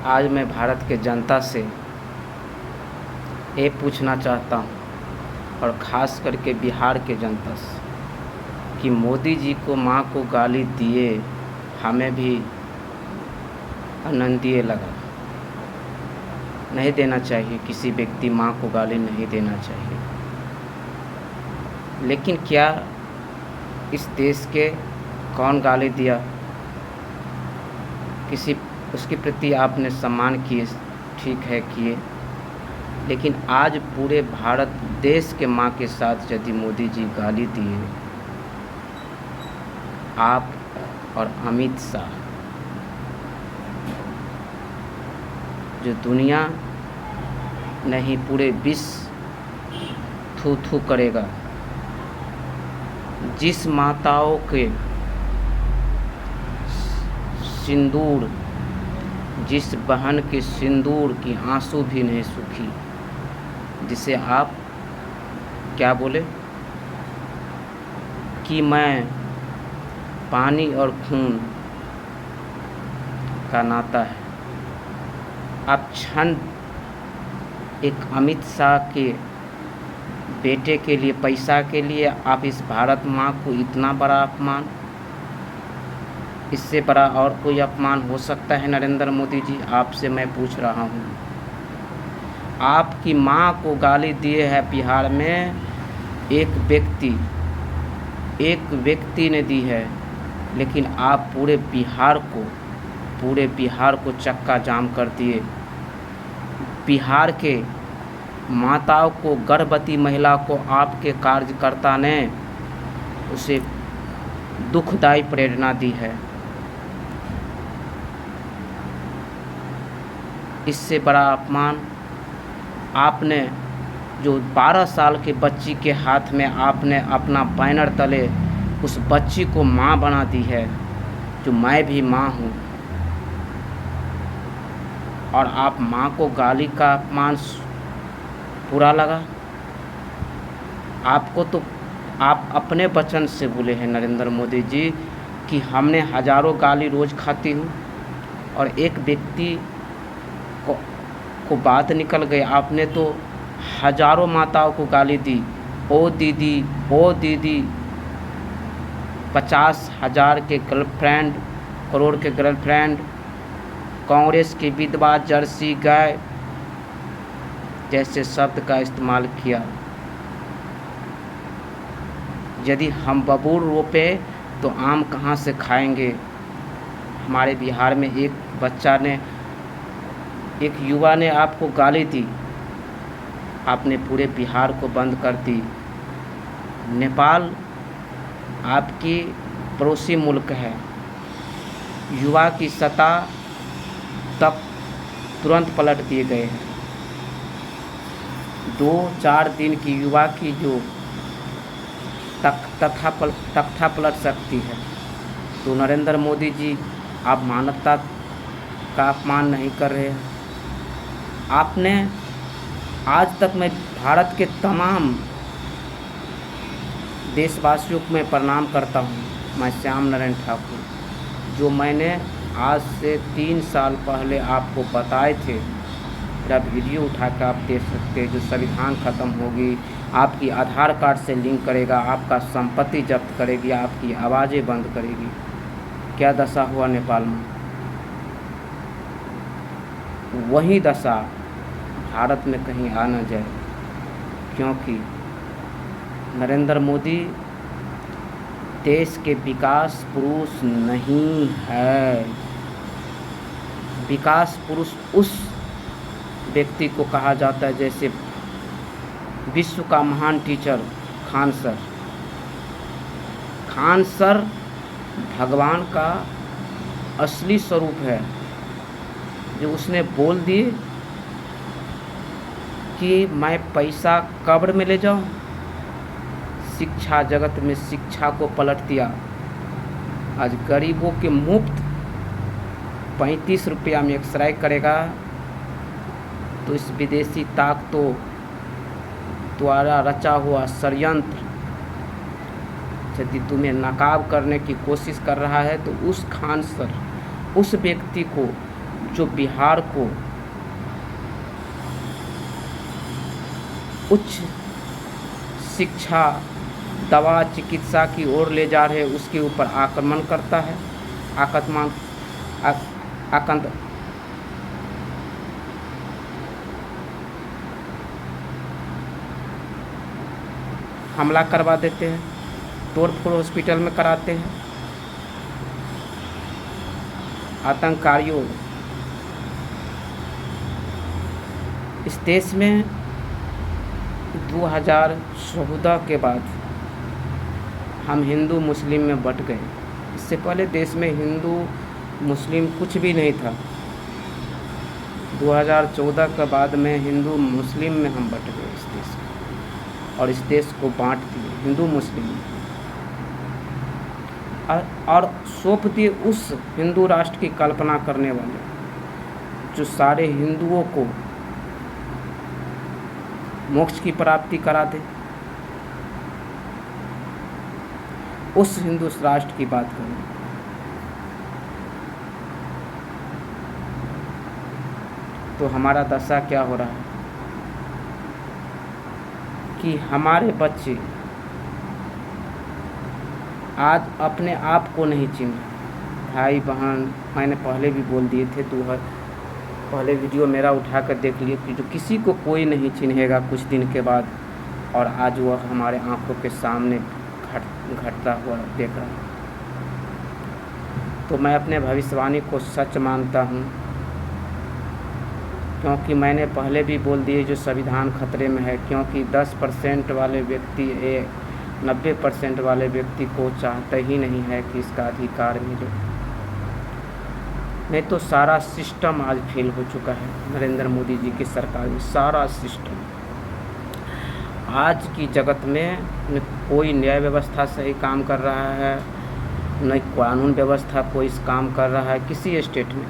आज मैं भारत के जनता से ये पूछना चाहता हूँ, और ख़ास करके बिहार के जनता से, कि मोदी जी को माँ को गाली दिए हमें भी आनंदीय लगा। नहीं देना चाहिए, किसी व्यक्ति माँ को गाली नहीं देना चाहिए। लेकिन क्या इस देश के कौन गाली दिया? किसी उसके प्रति आपने सम्मान किए, ठीक है किए, लेकिन आज पूरे भारत देश के माँ के साथ यदि मोदी जी गाली दिए, आप और अमित शाह, जो दुनिया नहीं पूरे विश्व थू थू करेगा, जिस माताओं के सिंदूर, जिस बहन के सिंदूर की आंसू भी नहीं सूखी, जिसे आप क्या बोले कि मैं पानी और खून का नाता है। आप क्षण एक अमित शाह के बेटे के लिए, पैसा के लिए आप इस भारत माँ को इतना बड़ा अपमान, इससे बड़ा और कोई अपमान हो सकता है? नरेंद्र मोदी जी, आपसे मैं पूछ रहा हूँ। आपकी माँ को गाली दिए है बिहार में एक व्यक्ति ने दी है, लेकिन आप पूरे बिहार को चक्का जाम कर दिए। बिहार के माताओं को, गर्भवती महिला को आपके कार्यकर्ता ने उसे दुखदायी प्रेरणा दी है। इससे बड़ा अपमान आपने जो 12 साल के बच्ची के हाथ में आपने अपना बैनर तले उस बच्ची को माँ बना दी है, जो मैं भी माँ हूँ, और आप माँ को गाली का अपमान बुरा लगा? आपको तो आप अपने वचन से बोले हैं नरेंद्र मोदी जी कि हमने हज़ारों गाली रोज़ खाती हूँ, और एक व्यक्ति को बात निकल गई। आपने तो हज़ारों माताओं को गाली दी, ओ दीदी, 50,000 के गर्लफ्रेंड, करोड़ के गर्लफ्रेंड, कांग्रेस की विधवा, जर्सी गाय जैसे शब्द का इस्तेमाल किया। यदि हम बबूल रोपे तो आम कहाँ से खाएंगे? हमारे बिहार में एक युवा ने आपको गाली दी, आपने पूरे बिहार को बंद कर दी। नेपाल आपकी पड़ोसी मुल्क है। युवा की सत्ता तब तुरंत पलट दिए गए हैं। 2-4 दिन की युवा की जो तख्ता पलट सकती है। तो नरेंद्र मोदी जी, आप मानवता का अपमान नहीं कर रहे हैं। आपने आज तक, मैं भारत के तमाम देशवासियों को मैं प्रणाम करता हूँ। मैं श्याम नारायण ठाकुर, जो मैंने आज से 3 साल पहले आपको बताए थे, मेरा वीडियो उठा कर आप देख सकते हैं, जो संविधान ख़त्म होगी, आपकी आधार कार्ड से लिंक करेगा, आपका संपत्ति जब्त करेगी, आपकी आवाज़ें बंद करेगी। क्या दशा हुआ नेपाल में? वही दशा भारत में कहीं आ न जाए, क्योंकि नरेंद्र मोदी देश के विकास पुरुष नहीं है। विकास पुरुष उस व्यक्ति को कहा जाता है जैसे विश्व का महान टीचर खान सर भगवान का असली स्वरूप है, जो उसने बोल दिए कि मैं पैसा कब्र में ले जाऊं। शिक्षा जगत में शिक्षा को पलट दिया। आज गरीबों के मुफ्त 35 रुपया में एक्सरे करेगा, तो इस विदेशी ताकतों द्वारा रचा हुआ षड्यंत्र यदि तुम्हें नाकाब करने की कोशिश कर रहा है, तो उस खान सर, उस व्यक्ति को जो बिहार को उच्च शिक्षा, दवा, चिकित्सा की ओर ले जा रहे उसके ऊपर आक्रमण करता है, हमला करवा देते हैं, तोड़फोड़ हॉस्पिटल में कराते हैं। आतंककारियों इस देश में 2014 के बाद हम हिंदू मुस्लिम में बँट गए। इससे पहले देश में हिंदू मुस्लिम कुछ भी नहीं था। 2014 के बाद में हिंदू मुस्लिम में हम बँट गए इस देश में, और इस देश को बांट दिए हिंदू मुस्लिम में, और सौंप दिए उस हिंदू राष्ट्र की कल्पना करने वाले जो सारे हिंदुओं को मोक्ष की प्राप्ति करा दे। उस हिंदू राष्ट्र की बात करें तो हमारा दशा क्या हो रहा है कि हमारे बच्चे आज अपने आप को नहीं चिन्ह। भाई बहन, मैंने पहले भी बोल दिए थे, पहले वीडियो मेरा उठा कर देख लिए कि जो किसी को कोई नहीं चिन्हेगा कुछ दिन के बाद, और आज वह हमारे आंखों के सामने घटता हुआ देख रहा है। तो मैं अपने भविष्यवाणी को सच मानता हूँ, क्योंकि मैंने पहले भी बोल दिए जो संविधान खतरे में है, क्योंकि 10% वाले व्यक्ति 90% वाले व्यक्ति को चाहते ही नहीं है कि इसका अधिकार मिले। नहीं तो सारा सिस्टम आज फेल हो चुका है नरेंद्र मोदी जी की सरकार में। सारा सिस्टम आज की जगत में न कोई न्याय व्यवस्था सही काम कर रहा है, न कानून व्यवस्था कोई इस काम कर रहा है, किसी स्टेट में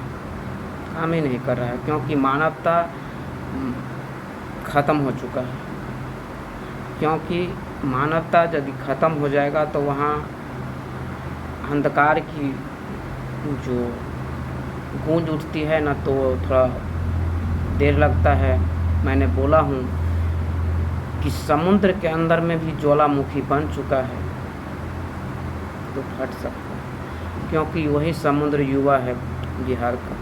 काम ही नहीं कर रहा है, क्योंकि मानवता ख़त्म हो चुका है। क्योंकि मानवता यदि ख़त्म हो जाएगा तो वहाँ अंधकार की जो गूंज उठती है ना, तो थोड़ा देर लगता है। मैंने बोला हूँ कि समुद्र के अंदर में भी ज्वालामुखी बन चुका है तो फट सकता है, क्योंकि वही समुद्र युवा है बिहार का।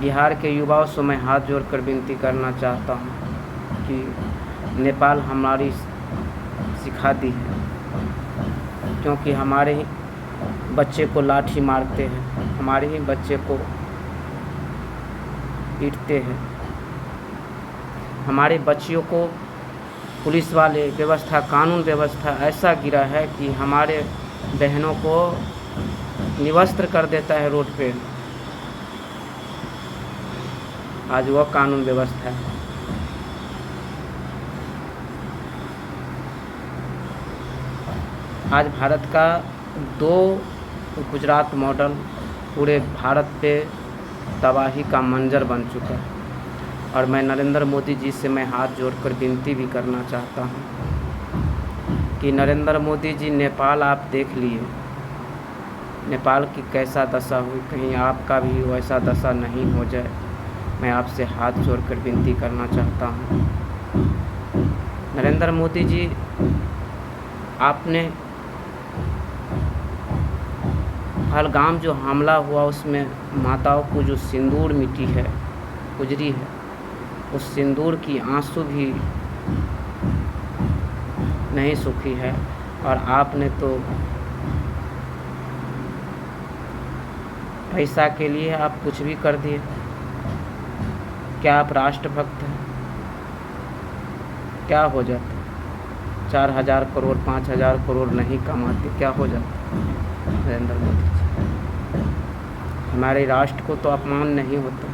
बिहार के युवाओं से मैं हाथ जोड़कर विनती करना चाहता हूँ कि नेपाल हमारी सिखा दी है, क्योंकि हमारे ही बच्चे को लाठी मारते हैं, हमारे ही बच्चे को पीटते हैं, हमारे बच्चियों को पुलिस वाले व्यवस्था, कानून व्यवस्था ऐसा गिरा है कि हमारे बहनों को निवस्त्र कर देता है रोड पे। आज वह कानून व्यवस्था है। आज भारत का 2 गुजरात मॉडल पूरे भारत पे तबाही का मंजर बन चुका है। और मैं नरेंद्र मोदी जी से मैं हाथ जोड़कर विनती भी करना चाहता हूँ कि नरेंद्र मोदी जी, नेपाल आप देख लिए, नेपाल की कैसा दशा हुई, कहीं आपका भी वैसा दशा नहीं हो जाए। मैं आपसे हाथ जोड़कर विनती करना चाहता हूँ। नरेंद्र मोदी जी, आपने पहलगाम जो हमला हुआ उसमें माताओं को जो सिंदूर मिट्टी है, गुजरी है, उस सिंदूर की आंसू भी नहीं सूखी है। और आपने तो पैसा के लिए आप कुछ भी कर दिए। क्या आप राष्ट्रभक्त हैं? क्या हो जाता? 4000 करोड़ 5000 करोड़ नहीं कमाते, क्या हो जाता नरेंद्र मोदी जी? हमारे राष्ट्र को तो अपमान नहीं होता।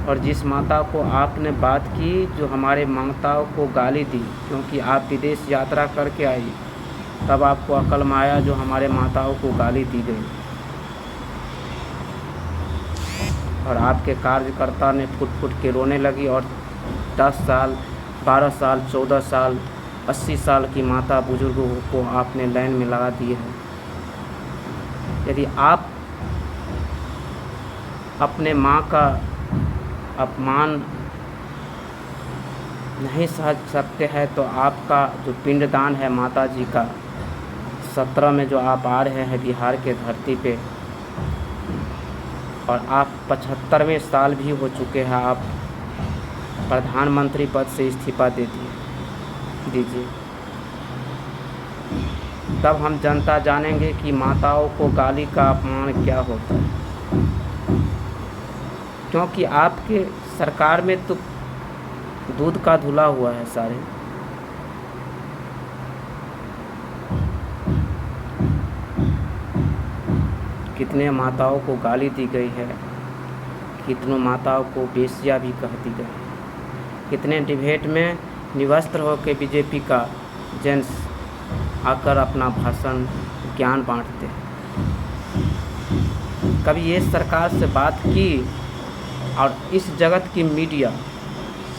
और जिस माता को आपने बात की, जो हमारे माताओं को गाली दी, क्योंकि आप विदेश यात्रा करके आई, तब आपको अकल में आया जो हमारे माताओं को गाली दी गई। और आपके कार्यकर्ता ने फुट फुट के रोने लगी, और 10 साल 12 साल 14 साल 80 साल की माता बुजुर्गों को आपने लाइन में लगा दिए हैं। यदि आप अपने माँ का अपमान नहीं सह सकते हैं तो आपका जो पिंडदान है माता जी का 17 में जो आप आ रहे हैं बिहार के धरती पे, और आप 75वें साल भी हो चुके हैं, आप प्रधानमंत्री पद से इस्तीफा दे दीजिए। तब हम जनता जानेंगे कि माताओं को गाली का अपमान क्या होता है। क्योंकि आपके सरकार में तो दूध का धुला हुआ है सारे। कितने माताओं को गाली दी गई है, कितनों माताओं को बेसिया भी कह दी गई है। कितने डिबेट में निवस्त्र होकर बीजेपी का जेंट्स आकर अपना भाषण ज्ञान बांटते हैं। कभी ये सरकार से बात की? और इस जगत की मीडिया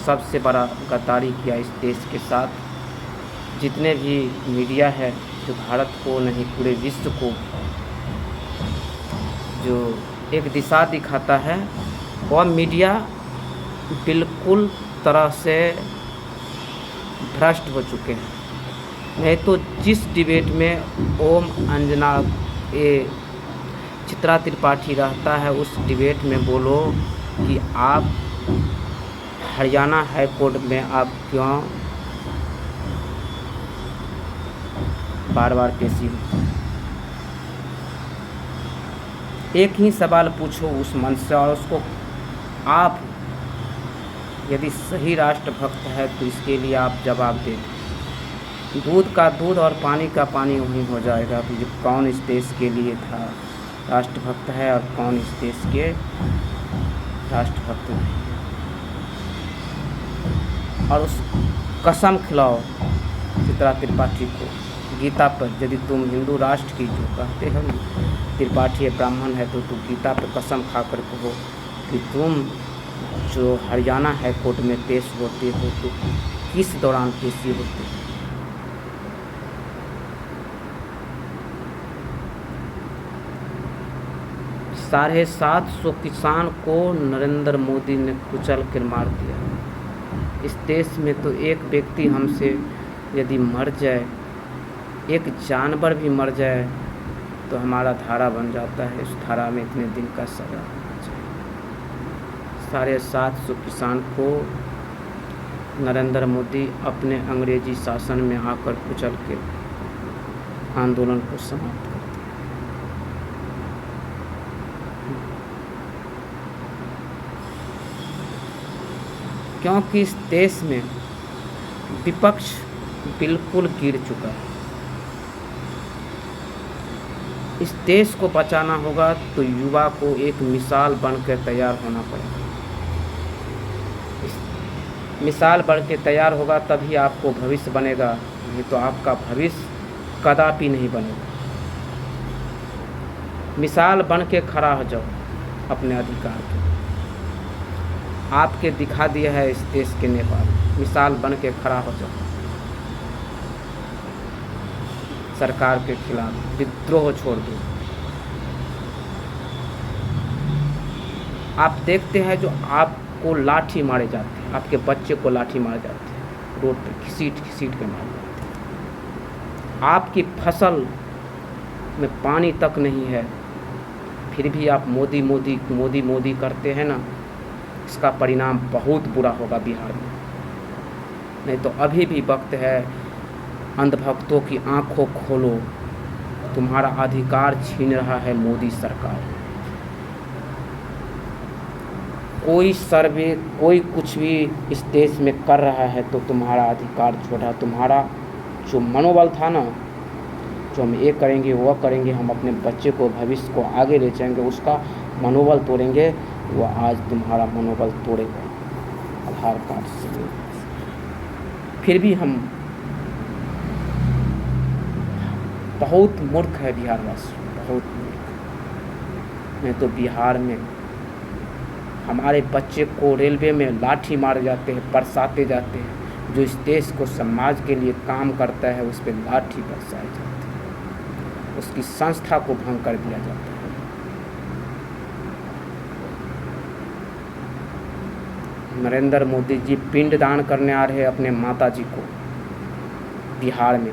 सबसे बड़ा गद्दारी किया इस देश के साथ। जितने भी मीडिया है जो भारत को नहीं पूरे विश्व को जो एक दिशा दिखाता है, वह मीडिया बिल्कुल तरह से भ्रष्ट हो चुके हैं। नहीं तो जिस डिबेट में ओम अंजना ये चित्रा त्रिपाठी रहता है, उस डिबेट में बोलो कि आप हरियाणा हाई कोर्ट में आप क्यों बार बार पेशी हो। एक ही सवाल पूछो उस मंच से और उसको आप यदि सही राष्ट्रभक्त है तो इसके लिए आप जवाब दें। दूध का दूध और पानी का पानी वहीं हो जाएगा कि कौन इस देश के लिए था राष्ट्रभक्त है और कौन इस देश के राष्ट्रभक्त नहीं। और उस कसम खिलाओ चित्रा त्रिपाठी को गीता पर, यदि तुम हिंदू राष्ट्र की जो कहते हो त्रिपाठी ब्राह्मण है तो तुम गीता पर कसम खा कर कहो कि तुम जो हरियाणा हाई कोर्ट में पेश होते हो तो किस दौरान पेशी होते हो। साढ़े 700 किसान को नरेंद्र मोदी ने कुचल कर मार दिया। इस देश में तो एक व्यक्ति हमसे यदि मर जाए, एक जानवर भी मर जाए तो हमारा धारा बन जाता है, उस धारा में इतने दिन का सजा होना चाहिए। 750 किसान को नरेंद्र मोदी अपने अंग्रेजी शासन में आकर कुचल के आंदोलन को समाप्त कर दिया। क्योंकि इस देश में विपक्ष बिल्कुल गिर चुका है। इस देश को बचाना होगा तो युवा को एक मिसाल बनकर तैयार होना पड़ेगा। मिसाल बन के तैयार होगा तभी आपको भविष्य बनेगा, नहीं तो आपका भविष्य कदापि नहीं बनेगा। मिसाल बन के खड़ा हो जाओ अपने अधिकार के। आपके दिखा दिया है इस देश के नेपाल, मिसाल बन के खड़ा हो जाओ। सरकार के खिलाफ विद्रोह छोड़ दो। आप देखते हैं जो आपको लाठी मारे जाते हैं, आपके बच्चे को लाठी मारे जाते हैं, रोड पे घसीट घसीट के मारे जाते हैं। आपकी फसल में पानी तक नहीं है, फिर भी आप मोदी मोदी मोदी मोदी करते हैं ना, इसका परिणाम बहुत बुरा होगा बिहार में। नहीं तो अभी भी वक्त है, अंधभक्तों की आंखों खोलो, तुम्हारा अधिकार छीन रहा है मोदी सरकार। कोई सर्वे कोई कुछ भी इस देश में कर रहा है तो तुम्हारा अधिकार छोड़ा। तुम्हारा जो मनोबल था ना, जो हम ये करेंगे वो करेंगे, हम अपने बच्चे को भविष्य को आगे ले जाएंगे, उसका मनोबल तोड़ेंगे, वो आज तुम्हारा मनोबल तोड़ेगा आधार कार्ड से। फिर भी हम बहुत मूर्ख है बिहारवासी, बहुत मूर्ख। नहीं तो बिहार में हमारे बच्चे को रेलवे में लाठी मारे जाते हैं, बरसाते जाते हैं। जो इस देश को समाज के लिए काम करता है उस पर लाठी बरसाई जाती है, उसकी संस्था को भंग कर दिया जाता है। नरेंद्र मोदी जी पिंडदान करने आ रहे हैं अपने माता जी को बिहार में।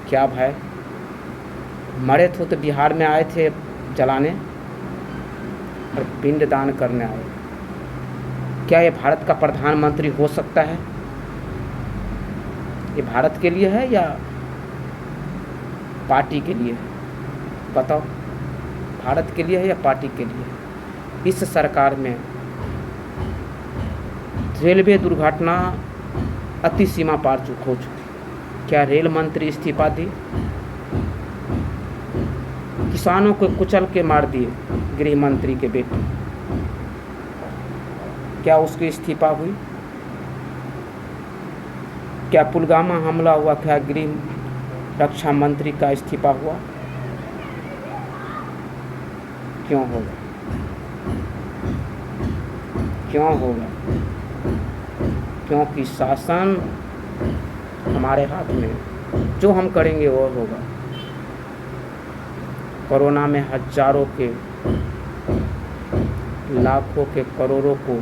क्या भाई, मरे थे तो बिहार में आए थे जलाने और पिंडदान करने आए। क्या ये भारत का प्रधानमंत्री हो सकता है? ये भारत के लिए है या पार्टी के लिए है? बताओ, भारत के लिए है या पार्टी के लिए? इस सरकार में रेलवे दुर्घटना अति सीमा पार हो चुकी। क्या रेल मंत्री इस्तीफा दी? किसानों को कुचल के मार दिए गृह मंत्री के बेटे, क्या उसकी इस्तीफा हुई? क्या पुलवामा हमला हुआ, क्या गृह रक्षा मंत्री का इस्तीफा हुआ? क्यों होगा? क्यों होगा? क्योंकि शासन हमारे हाथ में, जो हम करेंगे वो होगा। कोरोना में हजारों के, लाखों के, करोड़ों को